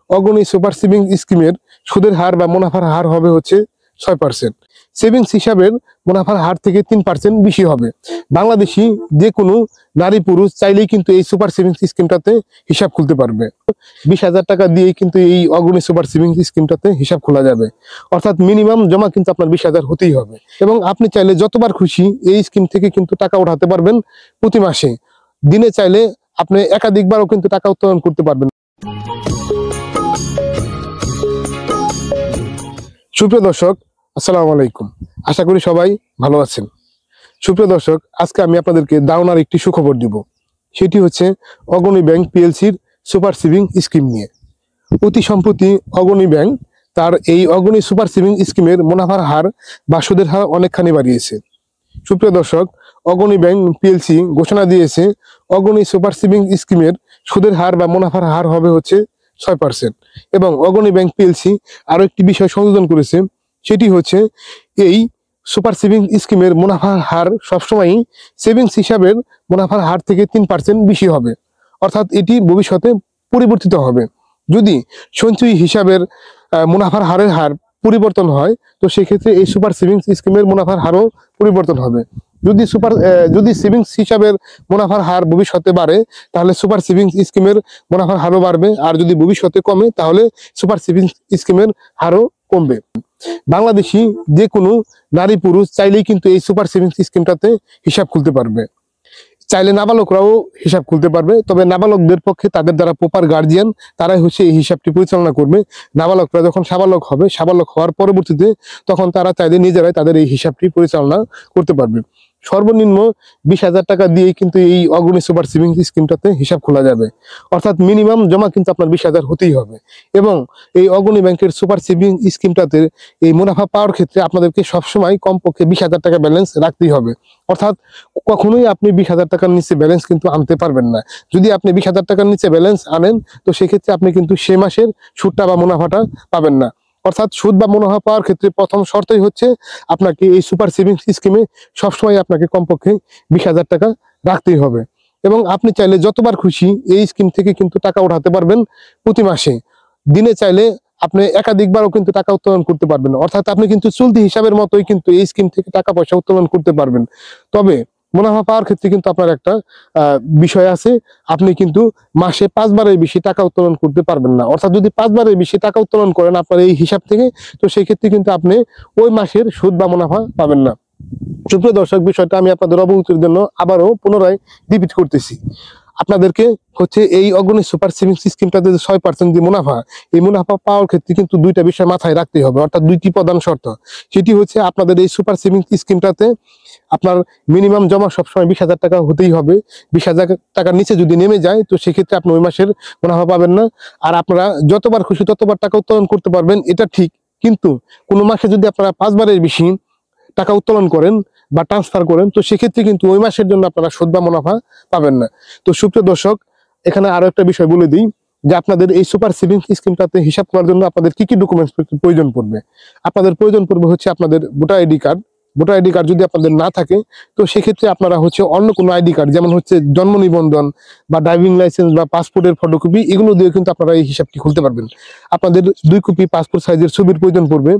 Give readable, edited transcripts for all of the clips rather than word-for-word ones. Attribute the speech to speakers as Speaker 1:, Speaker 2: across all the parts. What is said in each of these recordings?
Speaker 1: অগ্রণী super saving স্কিমের সুদের হার বা মুনাফার হার হবে হচ্ছে 6%। সেভিংস হিসাবের মুনাফার হার থেকে 3% বেশি হবে। বাংলাদেশি যে কোনো নারী পুরুষ চাইলেই কিন্তু এই সুপার সেভিংস স্কিমটাতে হিসাব খুলতে পারবে। 20,000 টাকা দিয়েই কিন্তু এই অগ্রণী সুপার সেভিংস স্কিমটাতে হিসাব খোলা যাবে। অর্থাৎ মিনিমাম জমা কিন্তু আপনার 20,000 হতেই হবে এবং আপনি চাইলে যতবার খুশি এই স্কিম থেকে কিন্তু টাকা উঠাতে পারবেন প্রতি মাসে। দিনে চাইলে আপনি একাধিকবারও কিন্তু টাকা উত্তোলন করতে পারবেন। সুপ্রিয় দর্শক, আসসালামু আলাইকুম। আশা করি সবাই ভালো আছেন। সুপ্রিয় দর্শক, আজকে আমি আপনাদেরকে দারুণ একটি সুখবর দিব। সেটি হচ্ছে অগ্রণী ব্যাংক পিএলসির সুপার সেভিং স্কিম নিয়ে। অতি সম্প্রতি অগ্রণী ব্যাংক তার এই অগ্রণী সুপার সেভিং স্কিমের মুনাফার হার বা সুদের হার অনেকখানি বাড়িয়েছে। সুপ্রিয় দর্শক, অগ্রণী ব্যাংক পিএলসি ঘোষণা দিয়েছে অগ্রণী সুপার সেভিং স্কিমের সুদের হার বা মুনাফার হার হবে হচ্ছে 6%। এবং অগ্রণী ব্যাংক পিএলসি আরো একটি বিষয় সংযোজন করেছে, সেটি হচ্ছে এই সুপার সেভিং স্কিমের মুনাফার হার সবসময়ই সেভিংস হিসাবের মুনাফার হার থেকে 3% বেশি হবে। অর্থাৎ এটি ভবিষ্যতে পরিবর্তিত হবে। যদি সঞ্চয়ী হিসাবের মুনাফার হারের হার পরিবর্তন হয়, তো সেক্ষেত্রে এই সুপার সেভিংস স্কিমের মুনাফার হারও পরিবর্তন হবে। যদি সেভিংস হিসাবের মুনাফার হার ভবিষ্যতে বাড়ে, তাহলে সুপার সেভিংস স্কিমের মুনাফার হারও বাড়বে। আর যদি ভবিষ্যতে কমে, তাহলে সুপার সেভিংস স্কিমের হারও কমবে। বাংলাদেশি যে কোনো নারী পুরুষ চাইলেই কিন্তু এই সুপার সেভিংস স্কিমটাতে হিসাব খুলতে পারবে। চাইলে নাবালকরাও হিসাব খুলতে পারবে, তবে নাবালকদের পক্ষে তাদের দ্বারা প্রপার গার্জিয়ান তারাই হচ্ছে এই হিসাবটি পরিচালনা করবে। নাবালকরা যখন সাবালক হবে, সাবালক হওয়ার পরবর্তীতে তখন তারা চাইলে নিজেরাই তাদের এই হিসাবটি পরিচালনা করতে পারবে। সর্বনিম্ন 20,000 টাকা দিয়েই কিন্তু এই অগ্রণী সুপার সেভিং স্কিমটাতে হিসাব খোলা যাবে। অর্থাৎ মিনিমাম জমা কিন্তু আপনার 20,000 হতেই হবে। এবং এই অগ্রণী ব্যাংকের সুপার সেভিং স্কিমটাতে এই মুনাফা পাওয়ার ক্ষেত্রে আপনাদেরকে সবসময় কমপক্ষে 20,000 টাকা ব্যালেন্স রাখতেই হবে। অর্থাৎ কখনোই আপনি 20,000 টাকার নিচে ব্যালেন্স কিন্তু আনতে পারবেন না। যদি আপনি 20,000 টাকার নিচে ব্যালেন্স আনেন, তো সেক্ষেত্রে আপনি কিন্তু সে মাসের সুদটা বা মুনাফাটা পাবেন না। অর্থাৎ সুদ বা মুনাফা পাওয়ার ক্ষেত্রে প্রথম শর্তই হচ্ছে আপনাকে এই সুপার সেভিংস স্কিমে সবসময় আপনাকে কমপক্ষে 20,000 টাকা রাখতেই হবে। এবং আপনি চাইলে যতবার খুশি এই স্কিম থেকে কিন্তু টাকা উঠাতে পারবেন প্রতি মাসে। দিনে চাইলে আপনি একাধিকবারও কিন্তু টাকা উত্তোলন করতে পারবেন। অর্থাৎ আপনি কিন্তু চলতি হিসাবের মতোই কিন্তু এই স্কিম থেকে টাকা পয়সা উত্তোলন করতে পারবেন। তবে মুনাফা পাওয়ার ক্ষেত্রে কিন্তু আপনার একটা বিষয় আছে, আপনি কিন্তু মাসে 5 বারের বেশি টাকা উত্তোলন করতে পারবেন না। অর্থাৎ যদি 5 বারের বেশি টাকা উত্তোলন করেন আপনার এই হিসাব থেকে, তো সেই ক্ষেত্রে কিন্তু আপনি ওই মাসের সুদ বা মুনাফা পাবেন না। সুপ্রিয় দর্শক, বিষয়টা আমি আপনাদের অবগতির জন্য আবারও পুনরায় রিপিট করতেছি। আপনাদেরকে হচ্ছে এই অগ্রণী সুপার সেভিংস স্কিমটাতে যে 6% যে মুনাফা, এই মুনাফা পাওয়ার ক্ষেত্রে কিন্তু দুইটা বিষয় মাথায় রাখতে হবে। অর্থাৎ দুইটি প্রধান শর্ত। সেটি হচ্ছে আপনাদের এই সুপার সেভিংস স্কিমটাতে আপনার মিনিমাম জমা সবসময় 20,000 টাকা হতেই হবে। 20,000 টাকার নিচে যদি নেমে যায়, তো সেক্ষেত্রে আপনি ওই মাসের মুনাফা পাবেন না। আর আপনারা যতবার খুশি ততবার টাকা উত্তোলন করতে পারবেন, এটা ঠিক। কিন্তু কোনো মাসে যদি আপনারা 5 বারের বেশি টাকা উত্তোলন করেন বা ট্রান্সফার করেন, তো সেক্ষেত্রে কিন্তু ওই মাসের জন্য আপনারা সুদ বা মুনাফা পাবেন না। তো সুপ্রিয় দর্শক, এখানে আরো একটা বিষয় বলে দিই যে আপনাদের এই সুপার সেভিংস স্কিমটাতে হিসাব করার জন্য আপনাদের কি কি ডকুমেন্টস প্রয়োজন পড়বে। আপনাদের প্রয়োজন পড়বে হচ্ছে আপনাদের voter ID card. Voter ID card যদি আপনাদের না থাকে, তো সেক্ষেত্রে আপনারা হচ্ছে অন্য কোনো আইডি কার্ড, যেমন হচ্ছে জন্ম নিবন্ধন বা ড্রাইভিং লাইসেন্স বা পাসপোর্টের ফটোকপি, এগুলো দিয়ে কিন্তু আপনারা এই হিসাবটি খুলতে পারবেন। আপনাদের 2 কপি পাসপোর্ট সাইজের ছবির প্রয়োজন পড়বে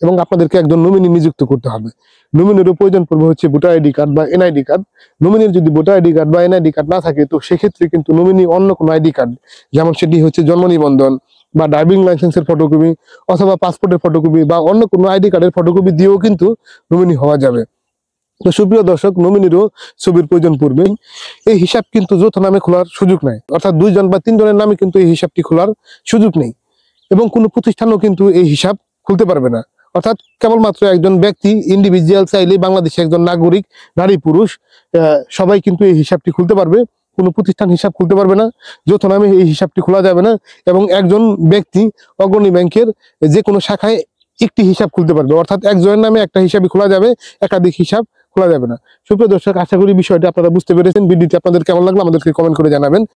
Speaker 1: এবং আপনাদেরকে একজন নমিনি নিযুক্ত করতে হবে। নমিনিরও প্রয়োজন পড়বে হচ্ছে ভোটার আইডি কার্ড বা এনআইডি কার্ড। নমিনির যদি ভোটার আইডি কার্ড বা এনআইডি কার্ড না থাকে, তো সেক্ষেত্রে কিন্তু নমিনি অন্য কোনো আইডি কার্ড, যেমন সেটি হচ্ছে জন্ম নিবন্ধন বা ড্রাইভিং লাইসেন্সের ফটোকপি অথবা পাসপোর্টের ফটোকপি বা অন্য কোনো আইডি কার্ডের ফটোকপি দিয়েও কিন্তু নমিনি হওয়া যাবে। তো সুপ্রিয় দর্শক, নমিনিরও ছবির প্রয়োজন পড়বে। এই হিসাব কিন্তু যৌথ নামে খোলার সুযোগ নাই। অর্থাৎ 2 জন বা 3 জনের নামে কিন্তু এই হিসাবটি খোলার সুযোগ নেই এবং কোনো প্রতিষ্ঠানও কিন্তু এই হিসাব খুলতে পারবে না। অর্থাৎ কেবলমাত্র একজন ব্যক্তি, ইন্ডিভিজুয়াল চাইলে বাংলাদেশে একজন নাগরিক, নারী পুরুষ সবাই কিন্তু এই হিসাবটি খুলতে পারবে। কোনো প্রতিষ্ঠান হিসাব খুলতে পারবে না, যৌথ নামে এই হিসাবটি খোলা যাবে না। এবং একজন ব্যক্তি অগ্রণী ব্যাংকের যে কোনো শাখায় একটি হিসাব খুলতে পারবে। অর্থাৎ একজনের নামে একটা হিসাবই খোলা যাবে, একাধিক হিসাব খোলা যাবে না। সুপ্রিয় দর্শক, আশা করি বিষয়টি আপনারা বুঝতে পেরেছেন। ভিডিওটি আপনাদের কেমন লাগলো আমাদেরকে কমেন্ট করে জানাবেন।